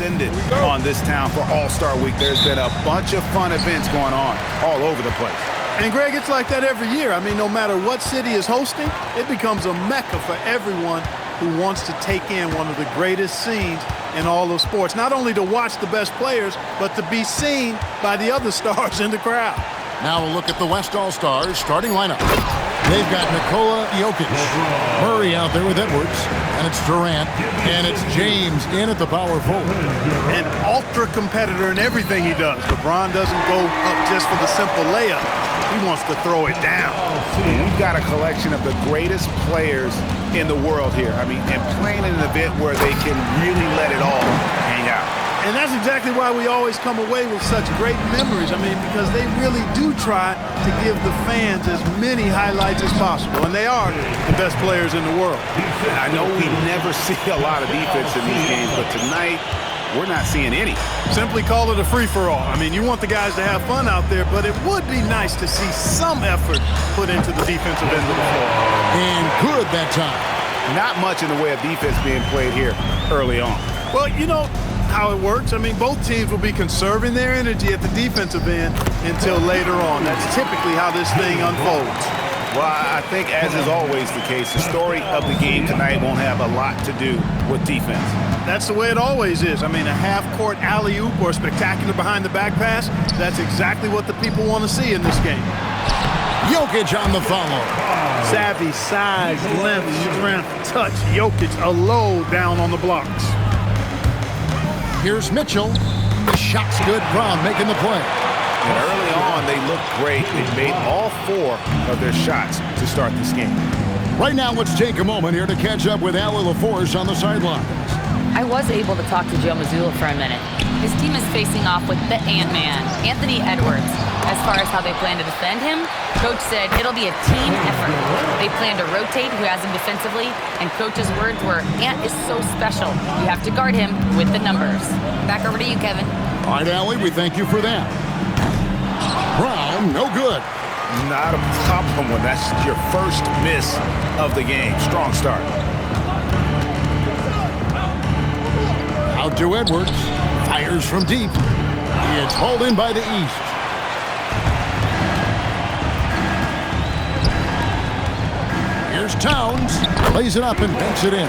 descended on this town for All-Star Week. There's been a bunch of fun events going on all over the place. And, Greg, it's like that every year. I mean, no matter what city is hosting, it becomes a mecca for everyone who wants to take in one of the greatest scenes in all of sports. Not only to watch the best players, but to be seen by the other stars in the crowd. Now a look at the West All-Stars starting lineup. They've got Nikola Jokic, Murray out there with Edwards, and it's Durant, and it's James in at the power forward. An ultra competitor in everything he does. LeBron doesn't go up just for the simple layup. He wants to throw it down. We've got a collection of the greatest players in the world here. I mean, and playing in an event where they can really let it all hang out. And that's exactly why we always come away with such great memories. I mean, because they really do try to give the fans as many highlights as possible. And they are the best players in the world. And I know we never see a lot of defense in these games, but tonight we're not seeing any. Simply call it a free-for-all. I mean, you want the guys to have fun out there, but it would be nice to see some effort put into the defensive end of the floor. And good that time. Not much in the way of defense being played here early on. Well, you know how it works. I mean, both teams will be conserving their energy at the defensive end until later on. That's typically how this thing unfolds. Well, I think, as is always the case, the story of the game tonight won't have a lot to do with defense. That's the way it always is. I mean, a half-court alley-oop or a spectacular behind-the-back pass, that's exactly what the people want to see in this game. Jokic on the follow. Savvy, size, length, strength, touch. Jokic a low down on the blocks. Here's Mitchell. The shot's good. Brown making the play. And early on, they looked great. They made all 4 of their shots to start this game. Right now, let's take a moment here to catch up with Allie LaForce on the sidelines. I was able to talk to Joe Mazzulla for a minute. His team is facing off with the Ant-Man, Anthony Edwards. As far as how they plan to defend him, Coach said it'll be a team effort. They plan to rotate who has him defensively, and Coach's words were, Ant is so special. You have to guard him with the numbers. Back over to you, Kevin. All right, Allie, we thank you for that. Brown, no good. Not a problem when that's your first miss of the game. Strong start. Out to Edwards. Fires from deep. It's hauled in by the East. Here's Towns. Lays it up and banks it in.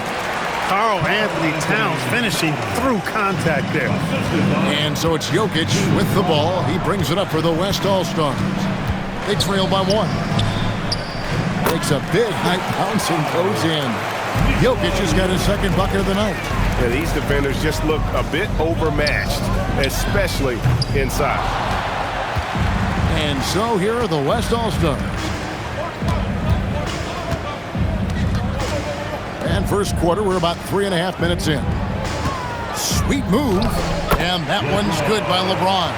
Karl Anthony Towns finishing through contact there. And so it's Jokic with the ball. He brings it up for the West All-Stars. They trail by 1. Makes a big high bounce and goes in. Jokic has got his second bucket of the night. Yeah, these defenders just look a bit overmatched, especially inside. And so here are the West All-Stars. And first quarter, we're about 3.5 minutes in. Sweet move. And that one's good by LeBron.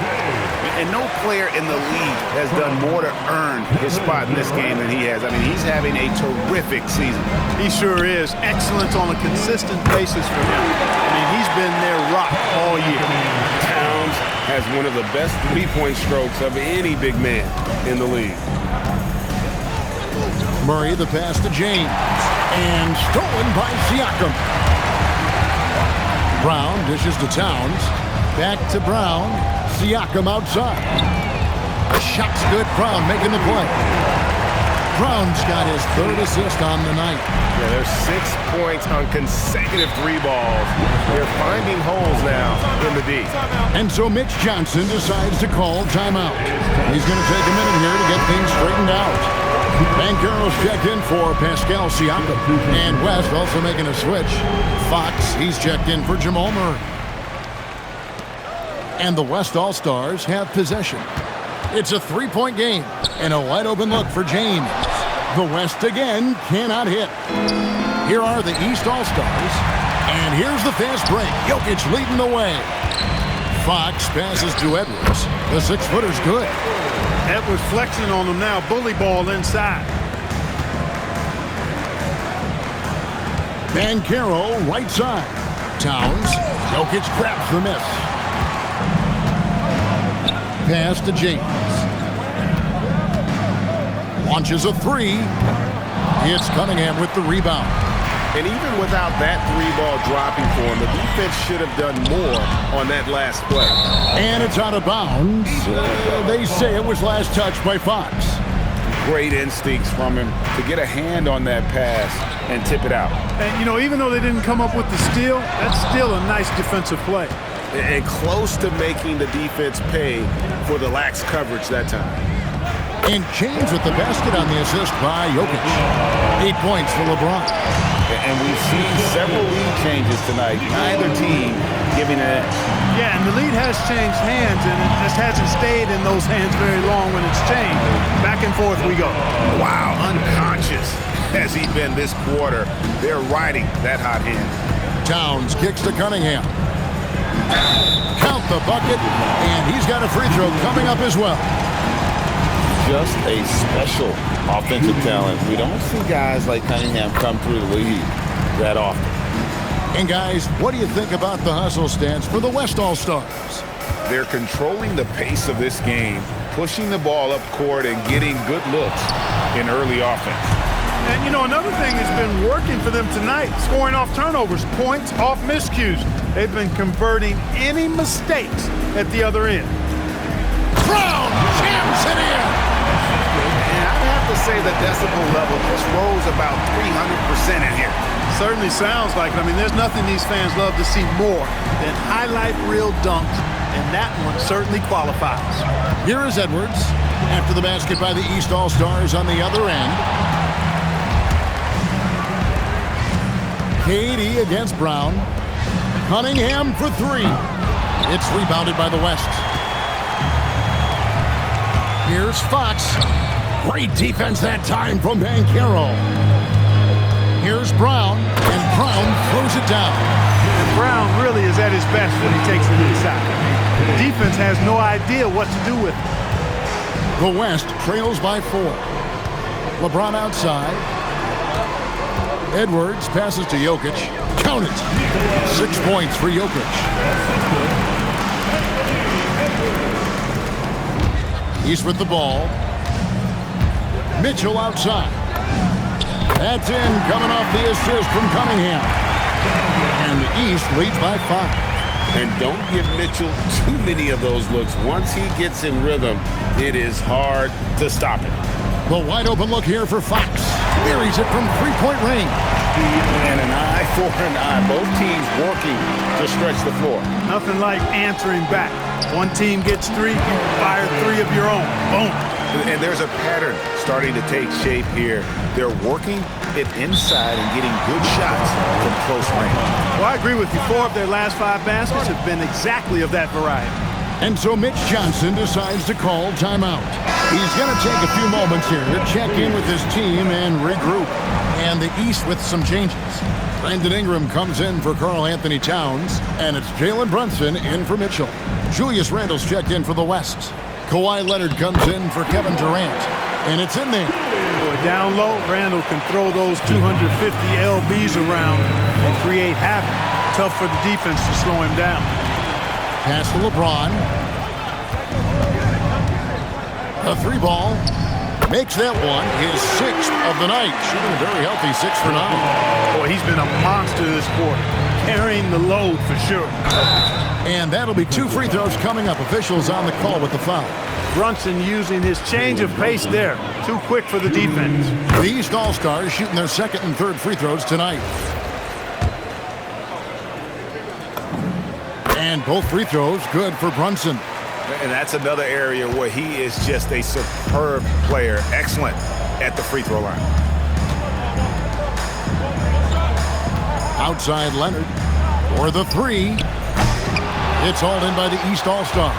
And no player in the league has done more to earn his spot in this game than he has. I mean, he's having a terrific season. He sure is. Excellence on a consistent basis for him. I mean, he's been their rock all year. Towns has one of the best three-point strokes of any big man in the league. Murray, the pass to James. And stolen by Siakam. Brown dishes to Towns. Back to Brown. Siakam outside. The shot's good. Brown making the play. Brown's got his 3rd assist on the night. Yeah, there's 6 points on consecutive 3 balls. They're finding holes now in the D. And so Mitch Johnson decides to call timeout. He's going to take a minute here to get things straightened out. Banchero's checked in for Pascal Siakam. And West also making a switch. Fox, he's checked in for Jamal Murray. And the West All-Stars have possession. It's a 3-point game and a wide-open look for James. The West again cannot hit. Here are the East All-Stars. And here's the fast break. Jokic leading the way. Fox passes to Edwards. The 6-footer's good. Edwards flexing on him now. Bully ball inside. Banchero right side. Towns. Jokic grabs the miss. Pass to James. Launches a 3. It's Cunningham with the rebound. And even without that three-ball dropping for him, the defense should have done more on that last play. And it's out of bounds. They say it was last touched by Fox. Great instincts from him to get a hand on that pass and tip it out. And, you know, even though they didn't come up with the steal, that's still a nice defensive play. And close to making the defense pay for the lax coverage that time. And James with the basket on the assist by Jokic. 8 points for LeBron. And we've seen several lead changes tonight. Neither team giving an edge. Yeah, and the lead has changed hands, and it just hasn't stayed in those hands very long when it's changed. Back and forth we go. Wow, unconscious has he been this quarter. They're riding that hot hand. Towns kicks to Cunningham. Count the bucket, and he's got a free throw coming up as well. Just a special offensive talent. We don't see guys like Cunningham come through the league that often. And guys, what do you think about the hustle stance for the West All-Stars? They're controlling the pace of this game, pushing the ball up court and getting good looks in early offense. And, you know, another thing that's been working for them tonight, scoring off turnovers, points off miscues. They've been converting any mistakes at the other end. Brown jams it in. And I'd have to say the decibel level just rose about 300% in here. Certainly sounds like it. I mean, there's nothing these fans love to see more than highlight reel dunks, and that one certainly qualifies. Here is Edwards after the basket by the East All-Stars on the other end. KD against Brown. Cunningham for three. It's rebounded by the West. Here's Fox. Great defense that time from Banchero. Here's Brown, and Brown throws it down. And Brown really is at his best when he takes it inside. The defense has no idea what to do with it. The West trails by 4. LeBron outside. Edwards passes to Jokic. Count it. 6 points for Jokic. He's with the ball. Mitchell outside. That's in, coming off the assist from Cunningham. And the East leads by 5. And don't give Mitchell too many of those looks. Once he gets in rhythm, it is hard to stop him. The wide open look here for Fox. Buries it from three-point range. And an eye for an eye. Both teams working to stretch the floor. Nothing like answering back. One team gets 3, you fire 3 of your own. Boom. And there's a pattern starting to take shape here. They're working it inside and getting good shots from close range. Well, I agree with you. 4 of their last 5 baskets have been exactly of that variety. And so Mitch Johnson decides to call timeout. He's going to take a few moments here to check in with his team and regroup. And the East with some changes. Brandon Ingram comes in for Karl Anthony Towns, and it's Jalen Bronson in for Mitchell. Julius Randle's checked in for the West. Kawhi Leonard comes in for Kevin Durant, and it's in there. Boy, down low, Randle can throw those 250 LBs around and create havoc. Tough for the defense to slow him down. Pass to LeBron. A 3-ball. Makes that one his 6th of the night. Shooting a very healthy 6 for 9. Boy, he's been a monster this quarter. Carrying the load for sure. And that'll be 2 free throws coming up. Officials on the call with the foul. Brunson using his change of pace there. Too quick for the defense. The East All-Stars shooting their 2nd and 3rd free throws tonight. And both free throws good for Brunson. And that's another area where he is just a superb player. Excellent at the free throw line. Outside Leonard for the 3. It's hauled in by the East All-Stars.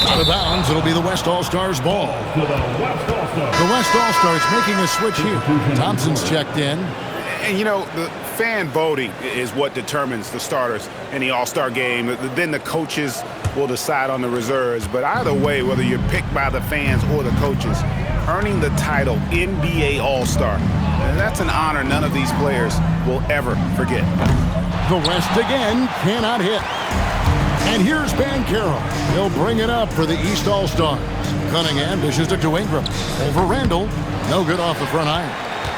Out of bounds, it'll be the West All-Stars ball. The West All-Stars making a switch here. Thompson's checked in. And, you know, the fan voting is what determines the starters in the All-Star game. Then the coaches will decide on the reserves. But either way, whether you're picked by the fans or the coaches, earning the title NBA All-Star, that's an honor none of these players will ever forget. The West again cannot hit. And here's Banchero. He'll bring it up for the East All-Stars. Cunningham dishes it to Ingram. Over Randle. No good off the front iron.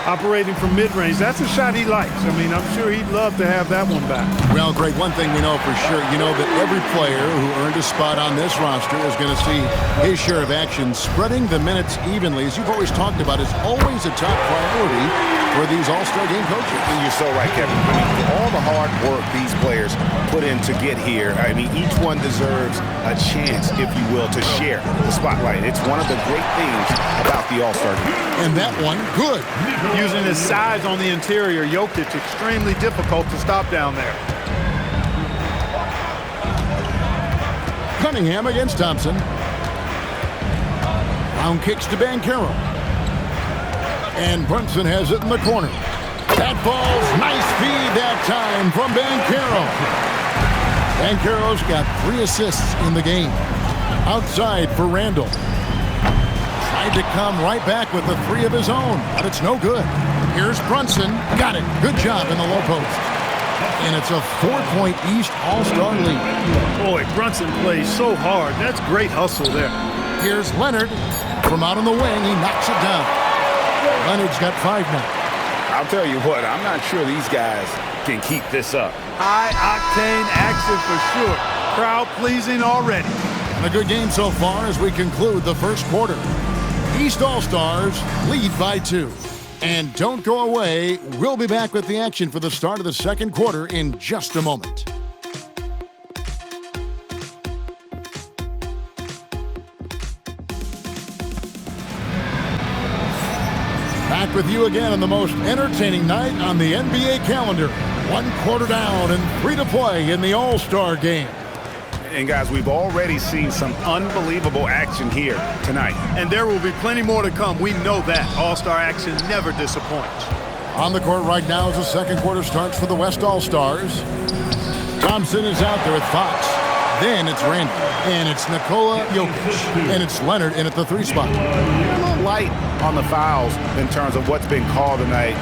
operating from mid-range. That's a shot he likes. I mean, I'm sure he'd love to have that one back. Well, Greg, one thing we know for sure, you know that every player who earned a spot on this roster is going to see his share of action. Spreading the minutes evenly, as you've always talked about, is always a top priority for these All-Star game coaches. You're so right, Kevin. I mean, all the hard work these players put in to get here, I mean, each one deserves a chance, if you will, to share the spotlight. It's one of the great things about the All-Star game. And that one, good. Using his size on the interior, Jokic extremely difficult to stop down there. Cunningham against Thompson. Round kicks to Banchero. And Brunson has it in the corner. That ball's nice feed that time from Banchero. Banchero's got 3 assists in the game. Outside for Randall. Tried to come right back with the 3 of his own, but it's no good. Here's Brunson. Got it. Good job in the low post. And it's a 4-point East All-Star lead. Boy, Brunson plays so hard. That's great hustle there. Here's Leonard. From out on the wing, he knocks it down. Leonard's got 5 now. I'll tell you what, I'm not sure these guys can keep this up. High-octane action for sure. Crowd-pleasing already. And a good game so far as we conclude the first quarter. East All-Stars lead by 2. And don't go away. We'll be back with the action for the start of the second quarter in just a moment. Back with you again on the most entertaining night on the NBA calendar. 1 quarter down and 3 to play in the All-Star game. And guys, we've already seen some unbelievable action here tonight. And there will be plenty more to come. We know that. All-Star action never disappoints. On the court right now as the second quarter starts for the West All-Stars. Thompson is out there with Fox. Then it's Randall. And it's Nikola Jokic. And it's Leonard in at the 3 spot. A little light on the fouls in terms of what's been called tonight.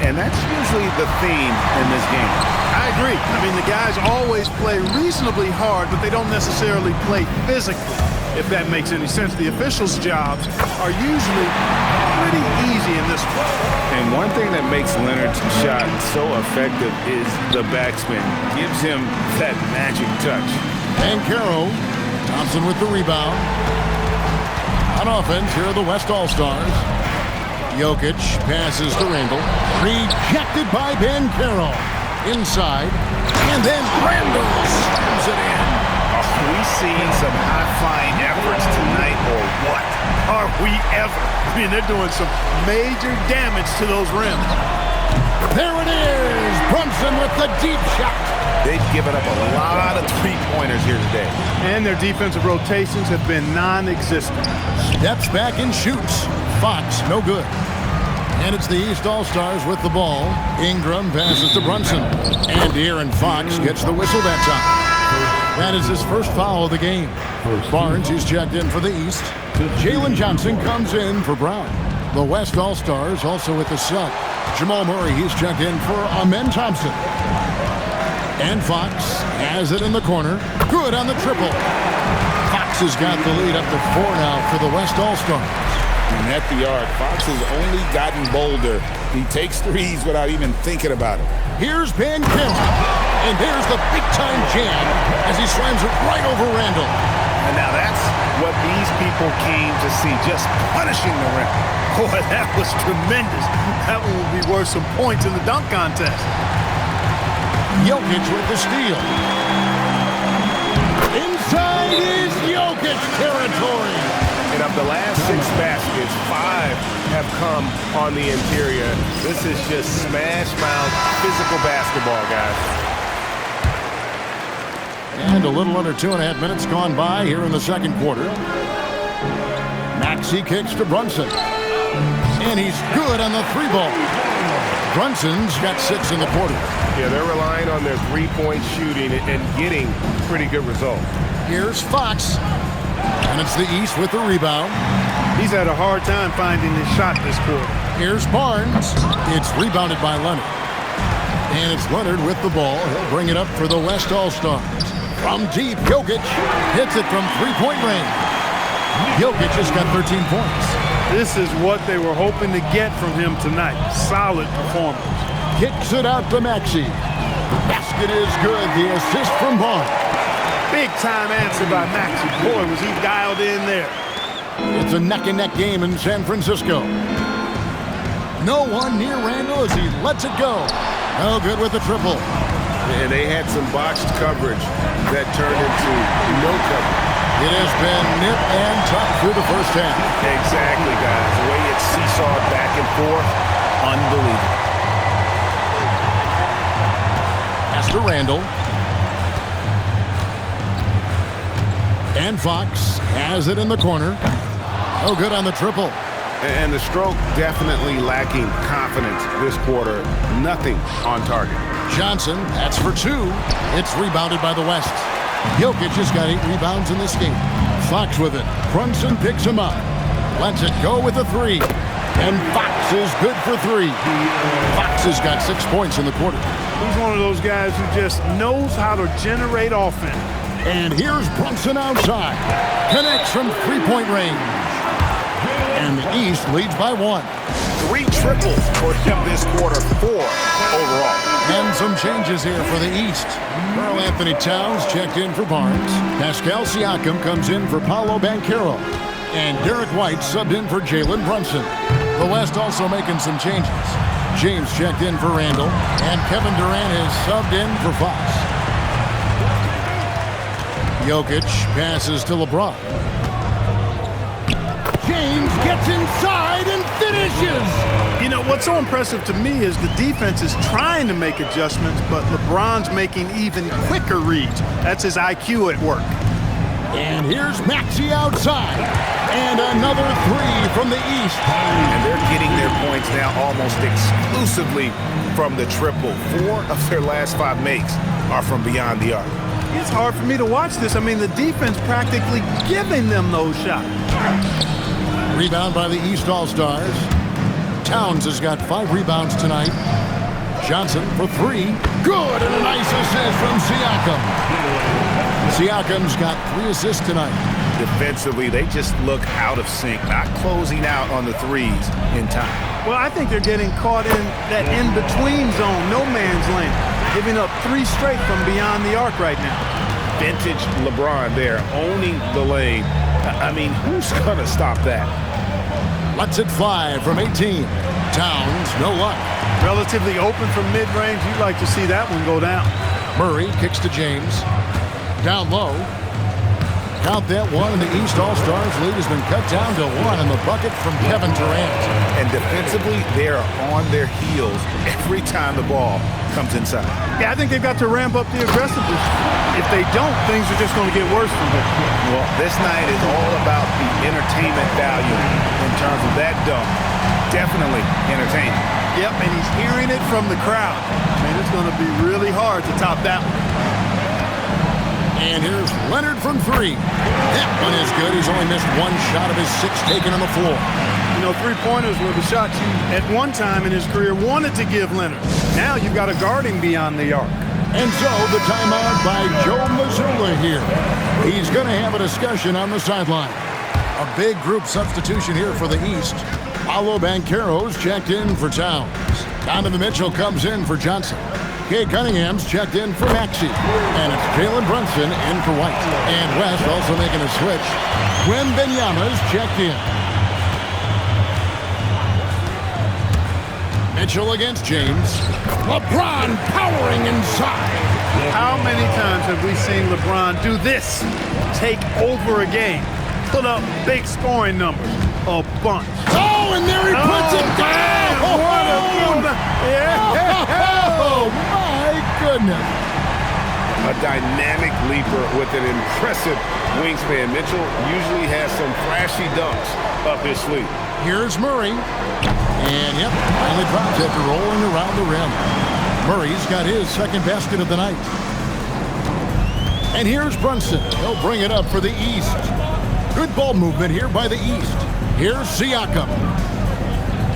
And that's usually the theme in this game. I agree. I mean, the guys always play reasonably hard, but they don't necessarily play physically, if that makes any sense. The officials' jobs are usually pretty easy in this one. And one thing that makes Leonard's shot so effective is the backspin. Gives him that magic touch. Banchero. Thompson with the rebound. On offense, here are the West All-Stars. Jokic passes to Randall. Rejected by Banchero. Inside. And then Randall slams it in. Are we seeing some high-flying efforts tonight or what? Are we ever? I mean, they're doing some major damage to those rims. There it is. Brunson with the deep shot. They've given up a lot of three-pointers here today. And their defensive rotations have been non-existent. Steps back and shoots. Fox, no good. And it's the East All-Stars with the ball. Ingram passes to Brunson. And De'Aaron Fox gets the whistle that time. That is his first foul of the game. Barnes, he's checked in for the East. Jalen Johnson comes in for Brown. The West All-Stars also with the sub. Jamal Murray, he's checked in for Amen Thompson. And Fox has it in the corner. Good on the triple. Fox has got the lead up to 4 now for the West All-Stars. And at the arc, Fox has only gotten bolder. He takes threes without even thinking about it. Here's Banchero. And there's the big-time jam as he slams it right over Randall. And now that's what these people came to see, just punishing the rim. Boy, that was tremendous. That one will be worth some points in the dunk contest. Jokic with the steal. Inside is Jokic territory. And of the last 6 baskets, 5 have come on the interior. This is just smash-mouth physical basketball, guys. And a little under 2.5 minutes gone by here in the second quarter. Maxey kicks to Brunson. And he's good on the 3-ball. Brunson's got 6 in the quarter. Yeah, they're relying on their 3-point shooting and getting pretty good results. Here's Fox. And it's the East with the rebound. He's had a hard time finding his shot this quarter. Here's Barnes. It's rebounded by Leonard. And it's Leonard with the ball. He'll bring it up for the West All-Stars. From deep, Jokic hits it from 3-point range. Jokic has got 13 points. This is what they were hoping to get from him tonight. Solid performance. Kicks it out to Maxey. The basket is good. The assist from Vaughn. Big time answer by Maxey. Boy, was he dialed in there. It's a neck-and-neck game in San Francisco. No one near Randall as he lets it go. No good with the triple. And they had some botched coverage that turned into no coverage. It has been nip and tuck through the first half. Exactly, guys. The way it's seesawed back and forth, unbelievable. Pass to Randall. And Fox has it in the corner. No good on the triple. And the stroke definitely lacking confidence this quarter. Nothing on target. Johnson, that's for two. It's rebounded by the West. Jokic has got 8 rebounds in this game. Fox with it. Brunson picks him up. Lets it go with a 3. And Fox is good for 3. Fox has got 6 points in the quarter. He's one of those guys who just knows how to generate offense. And here's Brunson outside. Connects from 3-point range. And the East leads by 1. 3 triples for him this quarter, 4 overall. And some changes here for the East. Karl Anthony Towns checked in for Barnes. Pascal Siakam comes in for Paolo Banchero. And Derek White subbed in for Jalen Bronson. The West also making some changes. James checked in for Randall. And Kevin Durant is subbed in for Fox. Jokic passes to LeBron. James gets inside and finishes. You know, what's so impressive to me is the defense is trying to make adjustments, but LeBron's making even quicker reads. That's his IQ at work. And here's Maxey outside. And another 3 from the East. And they're getting their points now almost exclusively from the triple. 4 of their last 5 makes are from beyond the arc. It's hard for me to watch this. I mean, the defense practically giving them those shots. Rebound by the East All-Stars. Towns has got 5 rebounds tonight. Johnson for 3. Good, and a nice assist from Siakam. Siakam's got 3 assists tonight. Defensively, they just look out of sync, not closing out on the threes in time. Well, I think they're getting caught in that in-between zone, no man's land, giving up 3 straight from beyond the arc right now. Vintage LeBron there, owning the lane. I mean, who's going to stop that? Lets it fly from 18. Towns, no luck. Relatively open from mid-range. You'd like to see that one go down. Murray kicks to James. Down low. Count that one, and the East All-Stars lead has been cut down to 1 in the bucket from Kevin Durant. And defensively, they are on their heels every time the ball comes inside. Yeah, I think they've got to ramp up the aggressiveness. If they don't, things are just going to get worse from here. Well, this night is all about the entertainment value in terms of that dunk. Definitely entertaining. Yep, and he's hearing it from the crowd. Man, it's going to be really hard to top that one. And here's Leonard from 3. That one is good. He's only missed 1 shot of his 6 taken on the floor. You know, 3-pointers were the shots he, at one time in his career, wanted to give Leonard. Now you've got to guard him beyond the arc. And so the timeout by Joe Mazzulla here. He's going to have a discussion on the sideline. A big group substitution here for the East. Paolo Banchero's checked in for Towns. Donovan Mitchell comes in for Johnson. Kay Cunningham's checked in for Maxey. And it's Jalen Bronson in for White. And West also making a switch. Wembanyama's checked in. Mitchell against James. LeBron powering inside. How many times have we seen LeBron do this? Take over a game. Put up big scoring numbers. A bunch. Oh, and there he puts it down. What a good. Yeah. Oh, my goodness. A dynamic leaper with an impressive wingspan. Mitchell usually has some flashy dunks up his sleeve. Here's Murray. And, yep, finally dropped after rolling around the rim. Murray's got his 2nd basket of the night. And here's Brunson. He'll bring it up for the East. Good ball movement here by the East. Here's Siakam.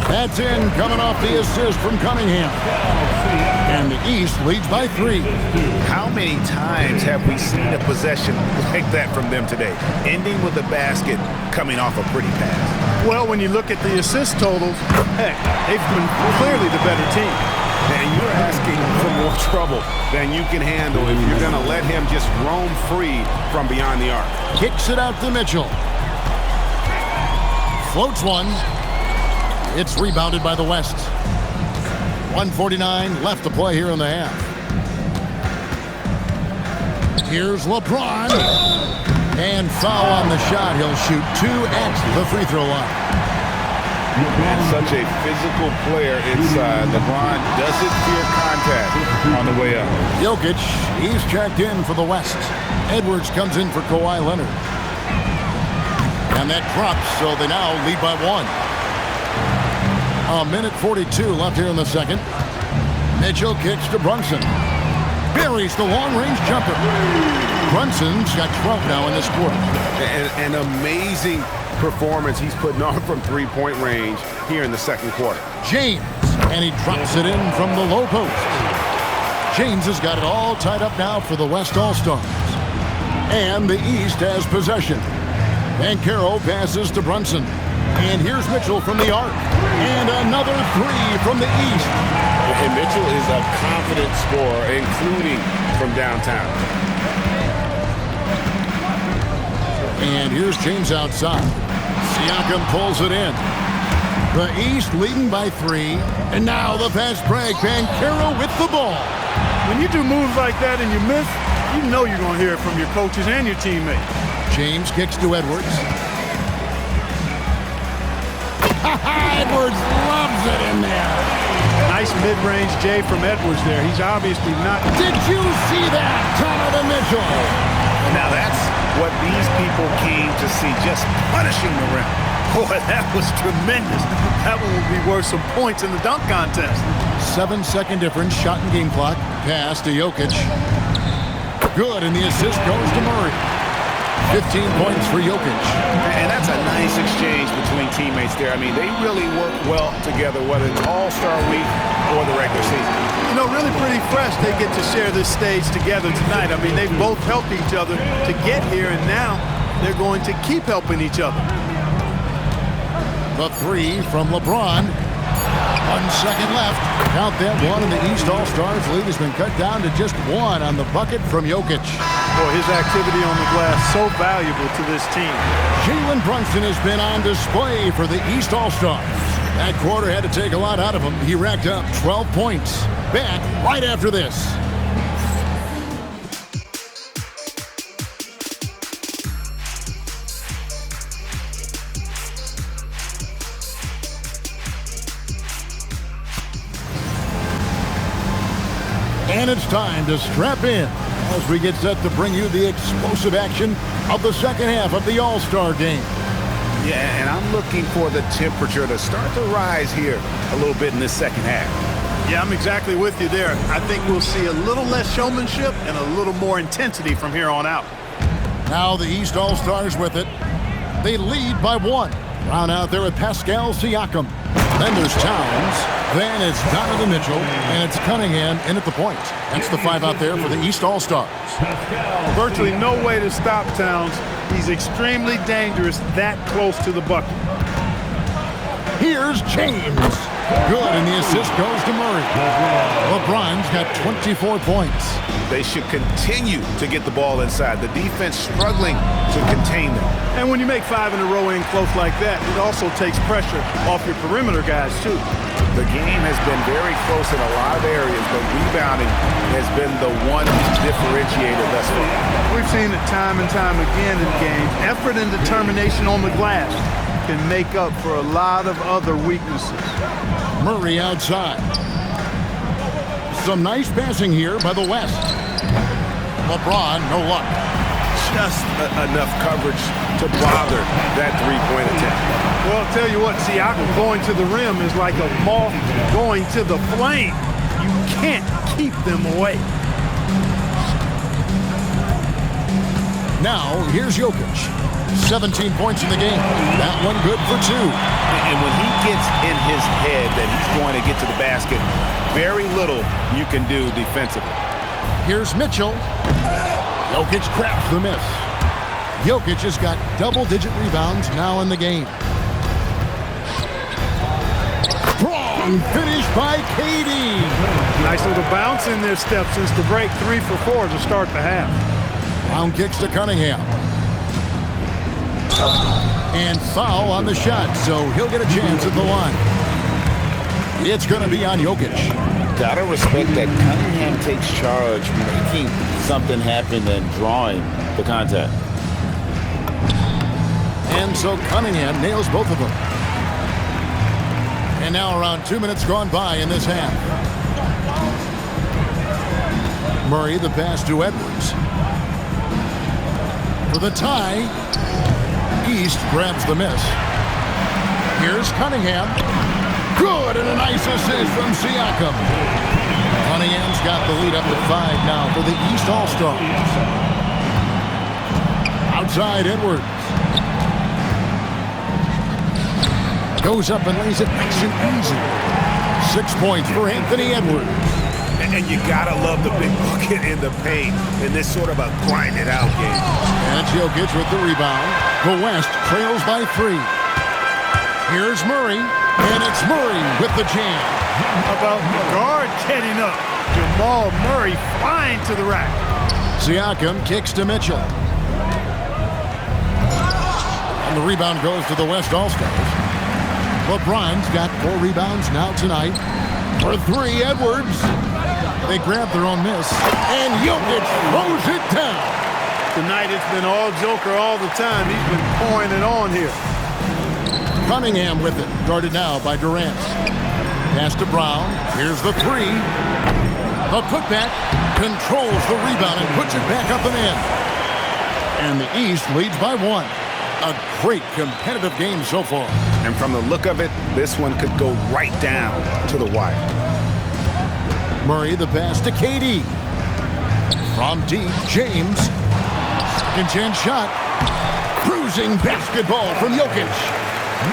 That's in, coming off the assist from Cunningham. And the East leads by 3. How many times have we seen a possession like that from them today, ending with a basket coming off a pretty pass? Well, when you look at the assist totals, heck, they've been clearly the better team. And you're asking for more trouble than you can handle if you're going to let him just roam free from beyond the arc. Kicks it out to Mitchell. Floats one. It's rebounded by the West. 1:49 left to play here in the half. Here's LeBron. And foul on the shot. He'll shoot 2 at the free throw line. And such a physical player inside. LeBron doesn't fear contact on the way up. Jokic, he's checked in for the West. Edwards comes in for Kawhi Leonard. And that drops, so they now lead by 1. A minute 42 left here in the second. Mitchell kicks to Bronson. Buries the long-range jumper. Brunson's got 12 now in this quarter. An amazing performance he's putting on from three-point range here in the second quarter. James, and he drops it in from the low post. James has got it all tied up now for the West All-Stars. And the East has possession. And Carroll passes to Bronson. And here's Mitchell from the arc. And another 3 from the East. And Mitchell is a confident scorer, including from downtown. And here's James outside. Siakam pulls it in. The East leading by 3. And now the fast break. Banchero with the ball. When you do moves like that and you miss, you know you're going to hear it from your coaches and your teammates. James kicks to Edwards. Edwards loves it in there. Nice mid-range J from Edwards there. He's obviously not... Did you see that? Donovan Mitchell. Now that's what these people came to see, just punishing the rim. Boy, that was tremendous. That one will be worth some points in the dunk contest. 7-second difference, shot and game clock. Pass to Jokic. Good, and the assist goes to Murray. 15 points for Jokic. And that's a nice exchange between teammates there. I mean, they really work well together, whether it's All-Star Week or the regular season. You know, really pretty fresh they get to share this stage together tonight. I mean, they've both helped each other to get here, and now they're going to keep helping each other. The 3 from LeBron. 1 second left. Count that one, and the East All-Stars lead has been cut down to just 1 on the bucket from Jokic. Boy, his activity on the glass so valuable to this team. Jalen Bronson has been on display for the East All-Stars. That quarter had to take a lot out of him. He racked up 12 points. Back right after this. And it's time to strap in as we get set to bring you the explosive action of the second half of the All-Star game. Yeah, and I'm looking for the temperature to start to rise here a little bit in this second half. Yeah, I'm exactly with you there. I think we'll see a little less showmanship and a little more intensity from here on out. Now the East All-Stars with it. They lead by 1. Round out there with Pascal Siakam. Then there's Towns. Then it's Donovan Mitchell. And it's Cunningham in at the point. That's the 5 out there for the East All-Stars. Virtually no way to stop Towns. He's extremely dangerous that close to the bucket. Here's James. Good, and the assist goes to Murray. LeBron's got 24 points. They should continue to get the ball inside. The defense struggling to contain them. And when you make 5 in a row in close like that, it also takes pressure off your perimeter guys, too. The game has been very close in a lot of areas, but rebounding has been the one differentiator thus far. We've seen it time and time again in games. Effort and determination on the glass can make up for a lot of other weaknesses. Murray outside. Some nice passing here by the West. LeBron, no luck. Just enough coverage to bother that three-point attempt. Well, I'll tell you what, Siakam going to the rim is like a moth going to the flame. You can't keep them away. Now, here's Jokic. 17 points in the game. That one good for 2. And when he gets in his head that he's going to get to the basket, very little you can do defensively. Here's Mitchell. Jokic crafts the miss. Jokic has got double-digit rebounds now in the game. Strong finish by KD. Nice little bounce in this step since the break. 3 for 4 to start the half. Brown kicks to Cunningham. And foul on the shot, so he'll get a chance at the line. It's going to be on Jokic. Gotta respect that Cunningham takes charge, making something happen and drawing the contact. And so Cunningham nails both of them. And now around 2 minutes gone by in this half. Murray the pass to Edwards. For the tie. East grabs the miss. Here's Cunningham. Good, and a nice assist from Siakam. Cunningham's got the lead up to 5 now for the East All-Stars. Outside Edwards. Goes up and lays it nice and easy. 6 points for Anthony Edwards. And you gotta love the big bucket in the paint in this sort of a grind-it-out game. And Jokic with the rebound. The West trails by 3. Here's Murray, and it's Murray with the jam. How about the guard getting up? Jamal Murray flying to the rack. Siakam kicks to Mitchell. And the rebound goes to the West All-Stars. LeBron's got 4 rebounds now tonight. For 3, Edwards. They grab their own miss. And Jokic throws it down. Tonight it's been all Joker all the time. He's been pouring it on here. Cunningham with it. Guarded now by Durant. Pass to Brown. Here's the 3. A putback. Controls the rebound and puts it back up and in. And the East leads by 1. A great competitive game so far. And from the look of it, this one could go right down to the wire. Murray the pass to KD. From deep, James. Second chance shot. Cruising basketball from Jokic.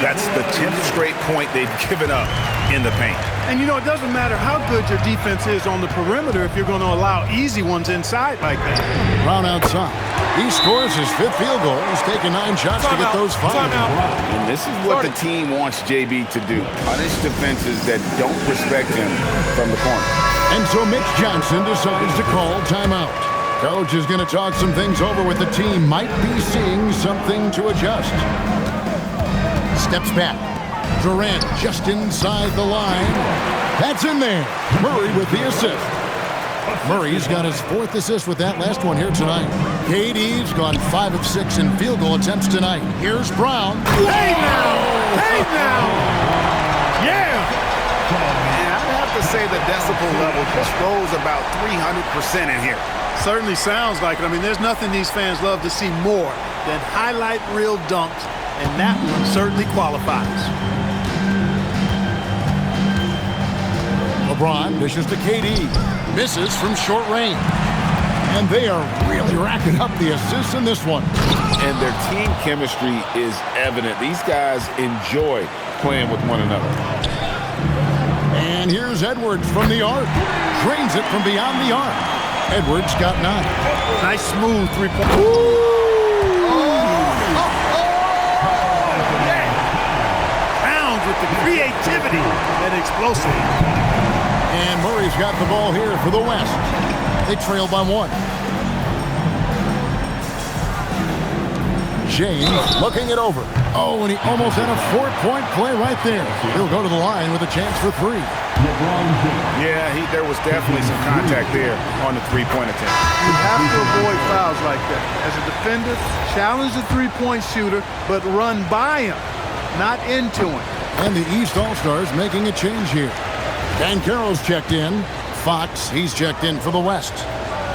That's the 10th straight point they've given up in the paint. And you know, it doesn't matter how good your defense is on the perimeter if you're going to allow easy ones inside like that. Brown outside. He scores his 5th field goal. He's taken 9 shots to get those 5. And this is what the team wants JB to do. Punish defenses that don't respect him from the corner. And so Mitch Johnson decides to call timeout. Coach is going to talk some things over with the team. Might be seeing something to adjust. Steps back. Durant just inside the line. That's in there. Murray with the assist. Murray's got his 4th assist with that last one here tonight. KD's gone 5 of 6 in field goal attempts tonight. Here's Brown. Hey now! Hey now! Yeah! I'd have to say the decibel level just rose about 300% in here. Certainly sounds like it. I mean, there's nothing these fans love to see more than highlight reel dunks, and that one certainly qualifies. LeBron dishes to KD. Misses from short range. And they are really racking up the assists in this one. And their team chemistry is evident. These guys enjoy playing with one another. And here's Edwards from the arc. Drains it from beyond the arc. Edwards got 9. Nice smooth 3-point. Pounds with the creativity and explosive. And Murray's got the ball here for the West. They trail by 1. James looking it over. Oh, and he almost had a 4-point play right there. He'll go to the line with a chance for 3. Yeah, there was definitely some contact there on the 3-point attempt. You have to avoid fouls like that. As a defender, challenge the 3-point shooter, but run by him, not into him. And the East All-Stars making a change here. Dan Carroll's checked in. Fox, he's checked in for the West.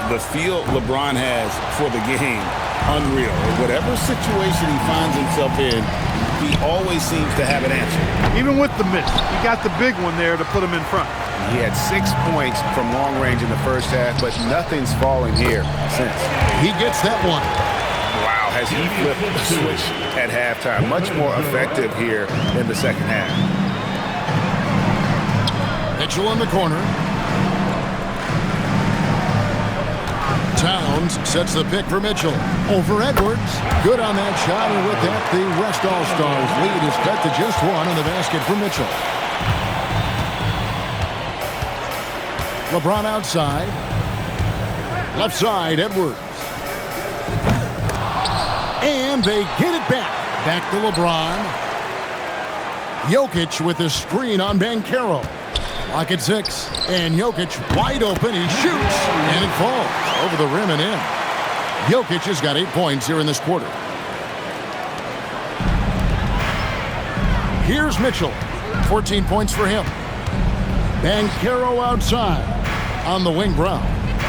The feel LeBron has for the game, unreal. Whatever situation he finds himself in, he always seems to have an answer. Even with the miss, he got the big one there to put him in front. He had 6 points from long range in the first half, but nothing's falling here since. He gets that one. Wow, has he flipped the switch at halftime. Much more effective here in the second half. Mitchell in the corner. Towns sets the pick for Mitchell. Over Edwards. Good on that shot, and with that, the West All-Stars lead is cut to just one on the basket for Mitchell. LeBron outside. Left side, Edwards. And they get it back. Back to LeBron. Jokic with the screen on Banchero. Lock at 6. And Jokic wide open. He shoots. And it falls over the rim and in. Jokic has got 8 points here in this quarter. Here's Mitchell. 14 points for him. Banchero outside. On the wing, Brown.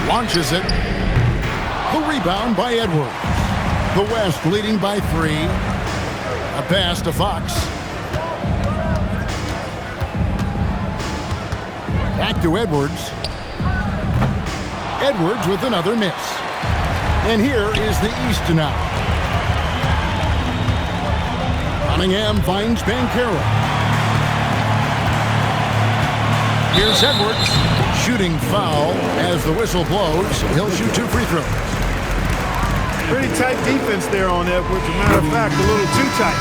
Launches it. The rebound by Edwards. The West leading by 3. A pass to Fox. Back to Edwards. Edwards with another miss. And here is the East now. Cunningham finds Banchero. Here's Edwards. Shooting foul as the whistle blows. He'll shoot 2 free throws. Pretty tight defense there on Edwards. As a matter of fact, a little too tight.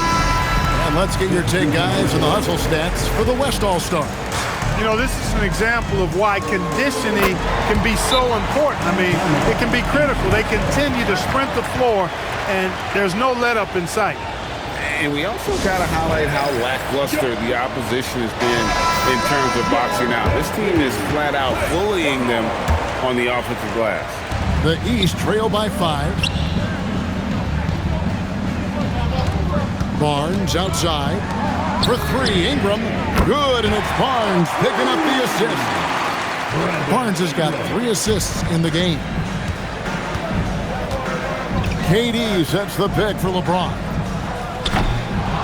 And let's get your take, guys, on the hustle stats for the West All-Stars. You know, this is an example of why conditioning can be so important. I mean, it can be critical. They continue to sprint the floor, and there's no let-up in sight. And we also got to highlight how lackluster the opposition has been in terms of boxing out. This team is flat out bullying them on the offensive glass. The East trail by 5. Barnes outside for 3. Ingram, good, and it's Barnes picking up the assist. Barnes has got 3 assists in the game. KD sets the pick for LeBron.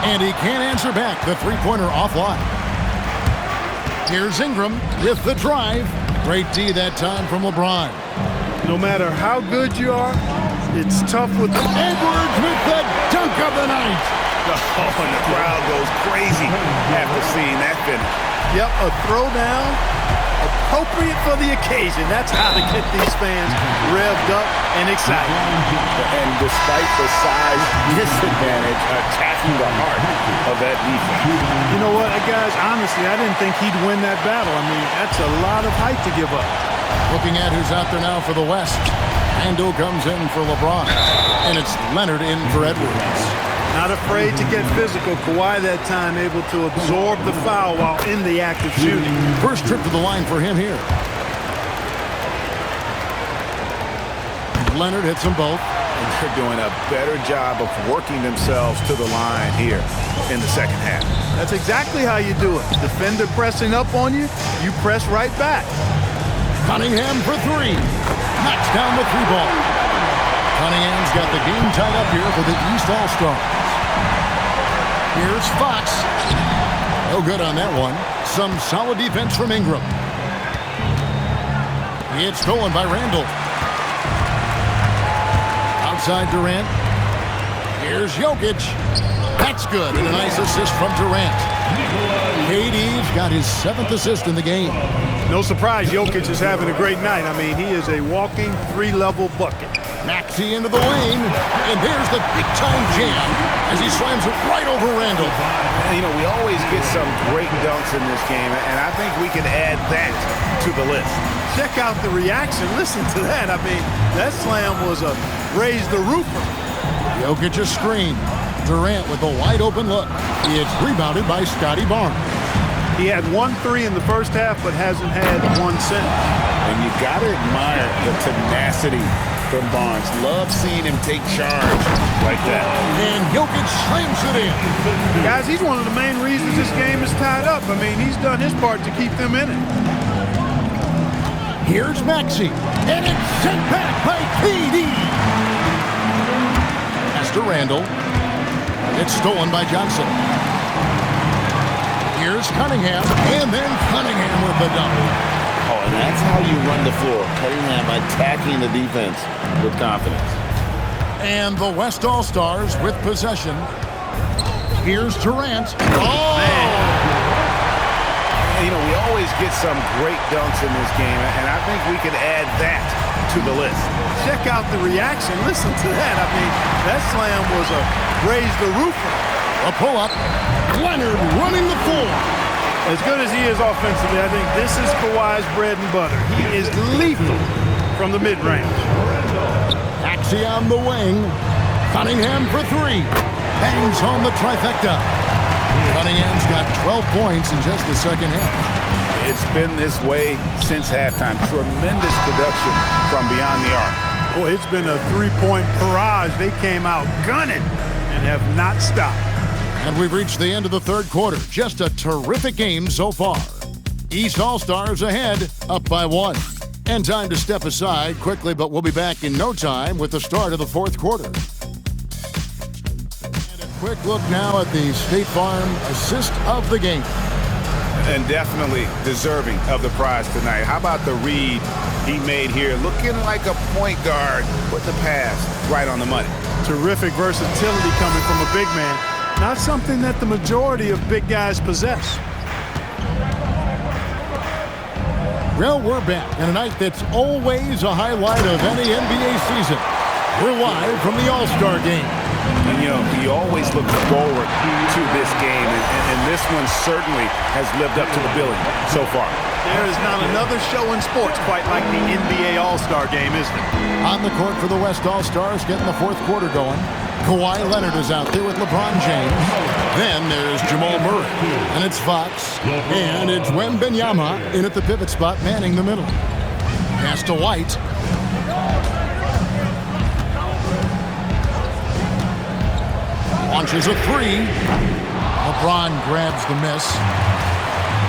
And he can't answer back. The three-pointer offline. Here's Ingram with the drive. Great D that time from LeBron. No matter how good you are, it's tough with Edwards with the dunk of the night. Oh, and the crowd goes crazy after seeing that finish. Yep, a throwdown appropriate for the occasion. That's how to get these fans revved up and excited. And despite the size disadvantage, attacking the heart of that defense. You know what, guys, honestly, I didn't think he'd win that battle. I mean, that's a lot of height to give up. Looking at who's out there now for the West. Randall comes in for LeBron. And it's Leonard in for Edwards. Not afraid to get physical. Kawhi that time able to absorb the foul while in the act of shooting. First trip to the line for him here. Leonard hits them both. And they're doing a better job of working themselves to the line here in the second half. That's exactly how you do it. Defender pressing up on you, you press right back. Cunningham for 3. Knocks down the 3-ball. Cunningham's got the game tied up here for the East All-Stars. Here's Fox. No good on that one. Some solid defense from Ingram. It's stolen by Randall. Outside Durant. Here's Jokic. That's good. And a nice assist from Durant. KD's got his 7th assist in the game. No surprise, Jokic is having a great night. I mean, he is a walking 3-level bucket. Maxey into the lane, and there's the big-time jam as he slams it right over Randall. You know, we always get some great dunks in this game, and I think we can add that to the list. Check out the reaction. Listen to that. I mean, that slam was a raise the roofer. Jokic a screen. Durant with a wide-open look. It's rebounded by Scotty Barnes. He had 1 3 in the first half, but hasn't had one since. And you got to admire the tenacity from Barnes. Love seeing him take charge like that. And Jokic slams it in. Guys, he's one of the main reasons this game is tied up. I mean, he's done his part to keep them in it. Here's Maxey, and it's sent back by KD. Pass to Randall. It's stolen by Johnson. Here's Cunningham, and then Cunningham with the double. Oh, and that's how you run the floor. Cunningham attacking the defense with confidence. And the West All-Stars with possession. Here's Durant. Oh! You know, we always get some great dunks in this game, and I think we can add that to the list. Check out the reaction. Listen to that. I mean, that slam was a raise the roof. A pull-up. Leonard running the floor. As good as he is offensively, I think this is Kawhi's bread and butter. He is lethal from the mid-range. Axie on the wing. Cunningham for three. Bangs home the trifecta. Cunningham's got 12 points in just the second half. It's been this way since halftime. Tremendous production from beyond the arc. Boy, it's been a three-point barrage. They came out gunning and have not stopped. And we've reached the end of the third quarter. Just a terrific game so far. East All-Stars ahead, up by 1. And time to step aside quickly, but we'll be back in no time with the start of the fourth quarter. And a quick look now at the State Farm assist of the game. And definitely deserving of the prize tonight. How about the read he made here? Looking like a point guard, put the pass right on the money. Terrific versatility coming from a big man. Not something that the majority of big guys possess. Well, we're back in a night that's always a highlight of any NBA season. We're live from the All-Star game. And, you know, he always looks forward to this game, and this one certainly has lived up to the billing so far. There is not another show in sports quite like the NBA All-Star game, is there? On the court for the West All-Stars, getting the fourth quarter going. Kawhi Leonard is out there with LeBron James. Then there's Jamal Murray. And it's Fox. And it's Wembanyama in at the pivot spot, manning the middle. Pass to White. Launches a three. LeBron grabs the miss.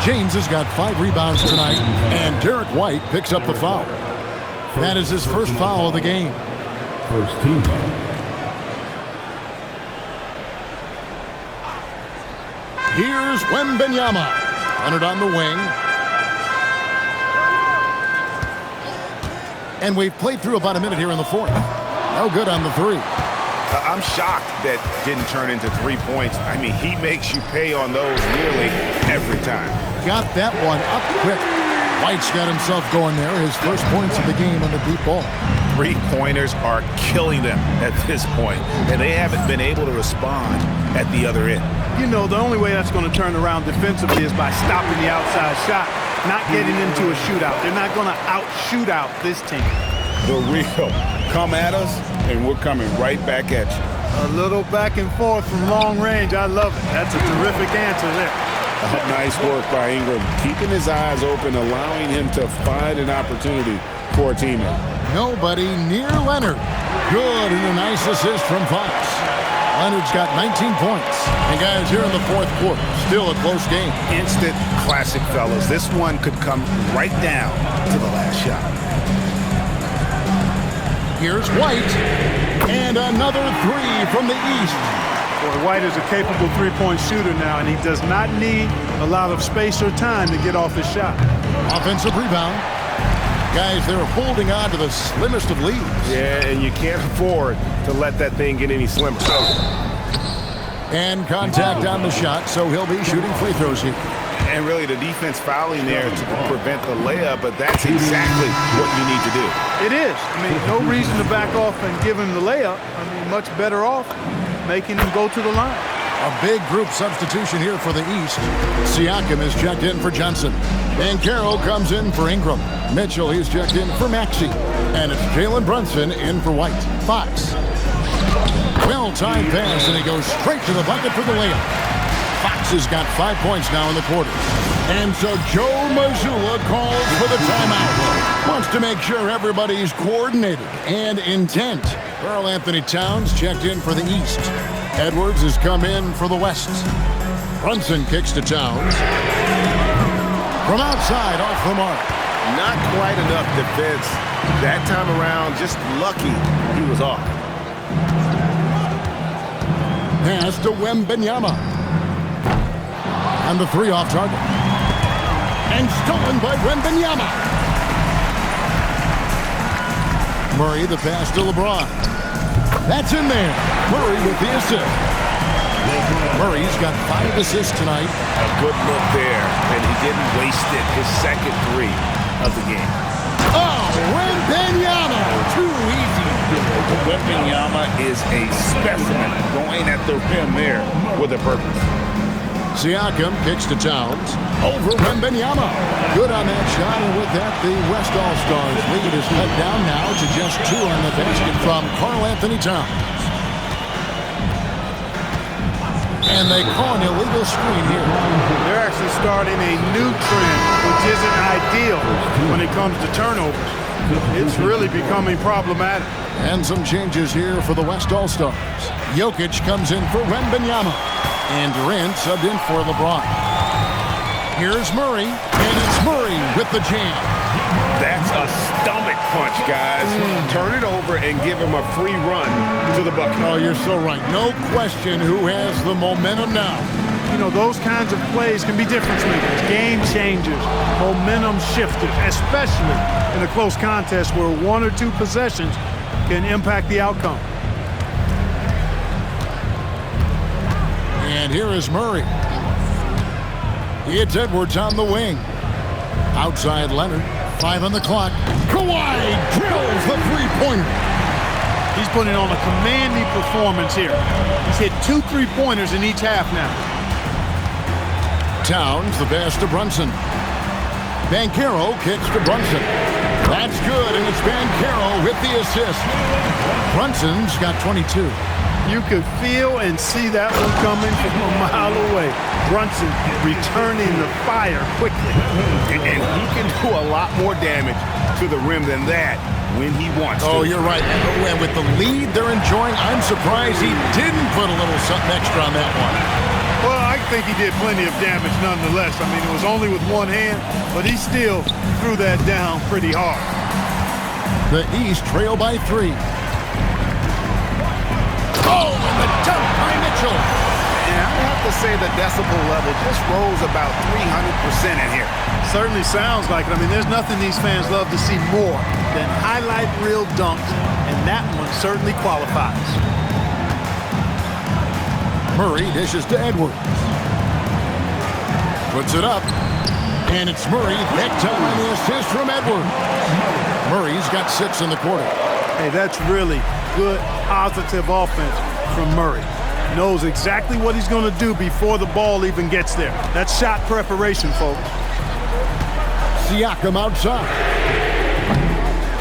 James has got 5 rebounds tonight. And Derek White picks up the foul. That is his first foul of the game. First team foul. Here's Wembanyama. Leonard on the wing. And we've played through about a minute here in the fourth. No good on the three. I'm shocked that didn't turn into 3 points. I mean, he makes you pay on those nearly every time. Got that one up quick. White's got himself going there. His first points of the game on the deep ball. 3-pointers are killing them at this point, and they haven't been able to respond at the other end. You know, the only way that's going to turn around defensively is by stopping the outside shot, not getting into a shootout. They're not going to out-shootout this team. The real come at us, and we're coming right back at you. A little back and forth from long range. I love it. That's a terrific answer there. Nice work by Ingram, keeping his eyes open, allowing him to find an opportunity for a teammate. Nobody near Leonard. Good, and a nice assist from Fox. Leonard's got 19 points. And guys, here in the fourth quarter, still a close game. Instant classic, fellas. This one could come right down to the last shot. Here's White. And another three from the East. Boy, White is a capable three-point shooter now, and he does not need a lot of space or time to get off his shot. Offensive rebound. Guys, they're holding on to the slimmest of leads. Yeah, and you can't afford to let that thing get any slimmer. And contact on the shot, so he'll be shooting free throws here. And really, the defense fouling there to prevent the layup, but that's exactly what you need to do. It is. I mean, no reason to back off and give him the layup. I mean, much better off making him go to the line. A big group substitution here for the East. Siakam is checked in for Johnson. And Carroll comes in for Ingram. Mitchell, he's checked in for Maxey. And it's Jalen Bronson in for White. Fox. Well-timed pass, and he goes straight to the bucket for the layup. Fox has got 5 points now in the quarter. And so Joe Mazzulla calls for the timeout. Wants to make sure everybody's coordinated and intent. Karl Anthony Towns checked in for the East. Edwards has come in for the West. Brunson kicks to Towns. From outside, off the mark. Not quite enough defense. That time around, just lucky he was off. Pass to Wembanyama. And the three off target. And stolen by Wembanyama. Murray, the pass to LeBron. That's in there. Murray with the assist. Murray's got 5 assists tonight. A good look there, and he didn't waste it. His second 3 of the game. Oh, Wembanyama. Too easy. Wembanyama is a specimen going at the rim there with a purpose. Siakam kicks to Towns. Over Wembanyama. Good on that shot, and with that, the West All-Stars lead is cut down now to just 2 on the basket from Karl Anthony Towns. And they call an illegal screen here. They're actually starting a new trend, which isn't ideal when it comes to turnovers. It's really becoming problematic. And some changes here for the West All-Stars. Jokic comes in for Wembanyama. And Durant subbed in for LeBron. Here's Murray, and it's Murray with the jam. That's a stomach punch, guys. Turn it over and give him a free run to the bucket. Oh, you're so right. No question who has the momentum now. You know, those kinds of plays can be difference makers, game changers, momentum shifters, especially in a close contest where 1 or 2 possessions can impact the outcome. And here is Murray. It's Edwards on the wing. Outside Leonard. 5 on the clock. Kawhi drills the three-pointer. He's putting on a commanding performance here. He's hit 2 3-pointers in each half now. Towns, the pass to Brunson. Banchero kicks to Brunson. That's good, and it's Banchero with the assist. Brunson's got 22. You could feel and see that one coming from a mile away. Brunson returning the fire quickly. And he can do a lot more damage to the rim than that when he wants to. Oh, you're right. And with the lead they're enjoying, I'm surprised he didn't put a little something extra on that one. Well, I think he did plenty of damage nonetheless. I mean, it was only with one hand, but he still threw that down pretty hard. The East trail by 3. Oh, and the dunk by Mitchell. And I have to say the decibel level just rose about 300% in here. Certainly sounds like it. I mean, there's nothing these fans love to see more than highlight reel dunks, and that one certainly qualifies. Murray dishes to Edwards. Puts it up. And it's Murray. That time the assist from Edwards. Murray's got 6 in the quarter. Hey, that's really good, positive offense from Murray. Knows exactly what he's going to do before the ball even gets there. That's shot preparation, folks. Siakam outside.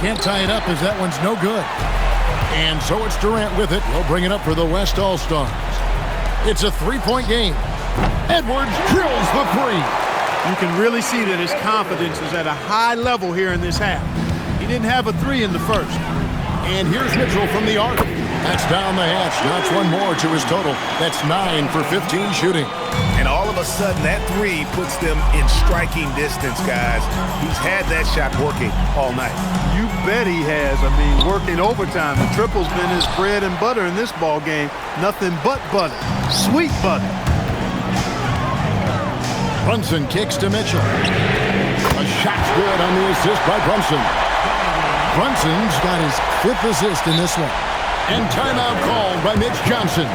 Can't tie it up as that one's no good. And so it's Durant with it. He'll bring it up for the West All-Stars. It's a 3-point game. Edwards drills the 3. You can really see that his confidence is at a high level here in this half. He didn't have a 3 in the first. And here's Mitchell from the arc. That's down the hatch. That's 1 more to his total. That's 9 for 15 shooting. And all of a sudden, that 3 puts them in striking distance, guys. He's had that shot working all night. You bet he has. I mean, working overtime. The triple's been his bread and butter in this ball game. Nothing but butter. Sweet butter. Brunson kicks to Mitchell. A shot's good on the assist by Brunson. Brunson's got his 5th assist in this one. And timeout called by Mitch Johnson.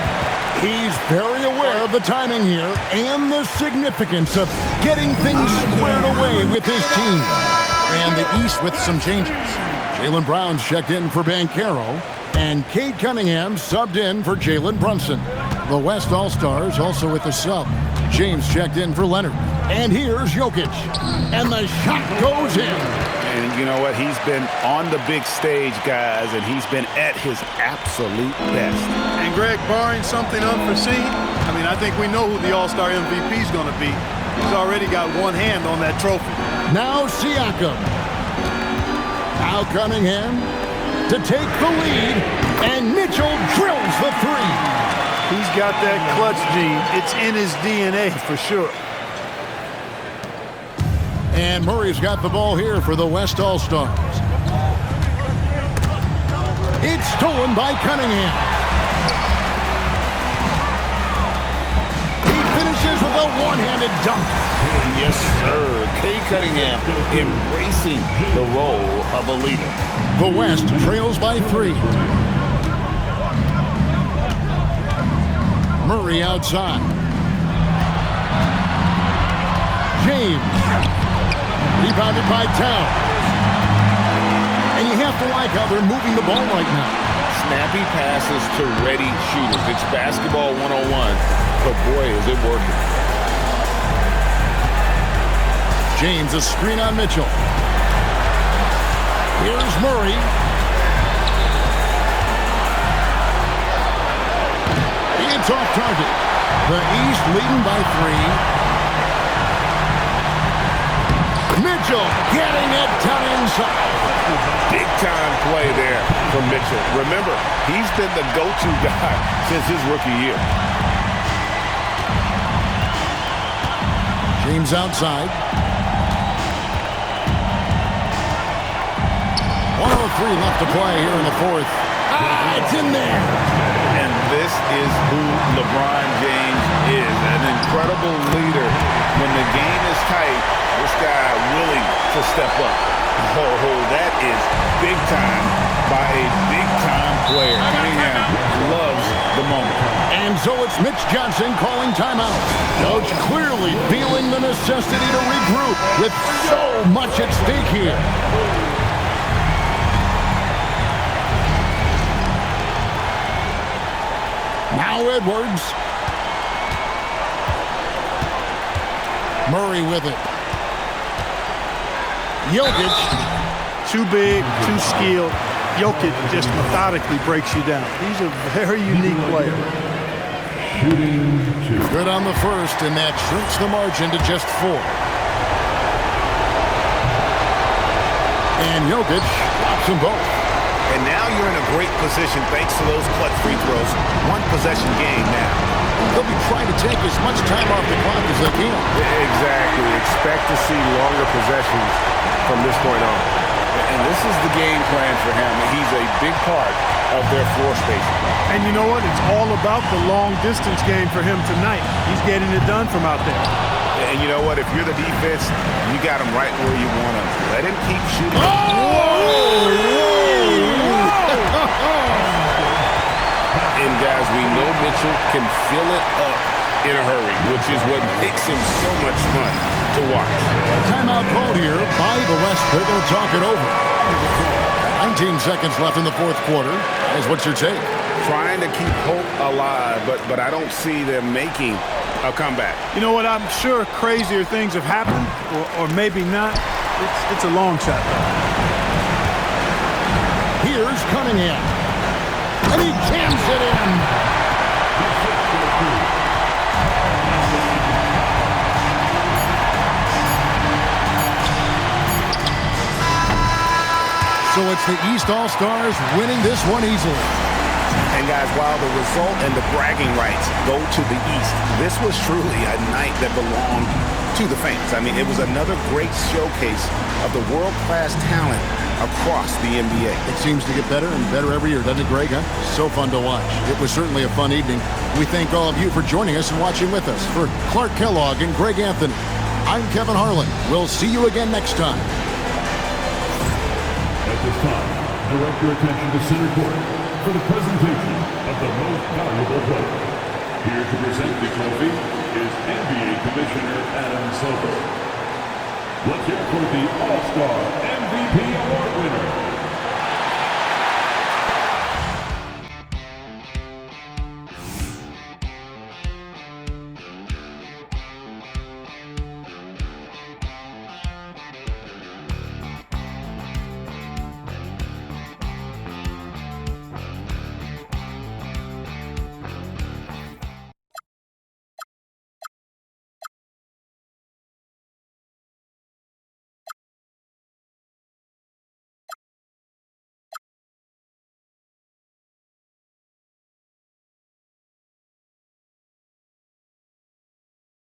He's very aware of the timing here and the significance of getting things squared away with his team. And the East with some changes. Jalen Brown's checked in for Banchero, and Cade Cunningham subbed in for Jalen Bronson. The West All-Stars also with the sub. James checked in for Leonard. And here's Jokic. And the shot goes in. And you know what? He's been on the big stage, guys, and he's been at his absolute best. And Greg, barring something unforeseen, I mean, I think we know who the All-Star MVP is going to be. He's already got one hand on that trophy. Now Siakam. Now Cunningham to take the lead, and Mitchell drills the 3. He's got that clutch gene. It's in his DNA for sure. And Murray's got the ball here for the West All-Stars. It's stolen by Cunningham. He finishes with a one-handed dunk. Yes, sir. Cade Cunningham embracing the role of a leader. The West trails by 3. Murray outside. James. Rebounded by Towns. And you have to like how they're moving the ball right now. Snappy passes to ready shooters. It's basketball 101, but boy, is it working. James, a screen on Mitchell. Here's Murray. It's off target. The East leading by 3. Mitchell getting it down inside. Big-time play there from Mitchell. Remember, he's been the go-to guy since his rookie year. James outside. 1:03 left to play here in the fourth. It's in there. And this is who LeBron James is, an incredible leader. When the game is tight, this guy willing to step up. Oh, that is big time by a big-time player. Cunningham loves the moment. And so it's Mitch Johnson calling timeout. Coach clearly feeling the necessity to regroup with so much at stake here. Now Edwards. Murray with it. Jokic. Too big, too skilled. Jokic just methodically breaks you down. He's a very unique player. Shooting 2. Good on the first, and that shrinks the margin to just 4. And Jokic drops them both. And now you're in a great position thanks to those clutch free throws. One possession game now. They'll be trying to take as much time off the clock as they can. Exactly. Expect to see longer possessions from this point on. And this is the game plan for him. He's a big part of their floor spacing. And you know what? It's all about the long-distance game for him tonight. He's getting it done from out there. And you know what? If you're the defense, you got him right where you want him. Let him keep shooting. And guys, we know Mitchell can fill it up in a hurry, which is what makes him so much fun to watch. Timeout called here by the West. They're going to talk it over. 19 seconds left in the fourth quarter. Guys, what's your take? Trying to keep hope alive, but I don't see them making a comeback. You know what? I'm sure crazier things have happened, or maybe not. It's a long shot, though. Here's Cunningham. And he jams it in. So it's the East All-Stars winning this one easily. And guys, while the result and the bragging rights go to the East, this was truly a night that belonged to the fans. I mean, it was another great showcase of the world-class talent across the NBA. It seems to get better and better every year, doesn't it, Greg? Huh? So fun to watch. It was certainly a fun evening. We thank all of you for joining us and watching with us. For Clark Kellogg and Greg Anthony, I'm Kevin Harlan. We'll see you again next time. At this time, direct your attention to center court for the presentation of the most valuable player. Here to present the trophy is NBA Commissioner Adam Silver. Let's hear for the All-Star MVP Award.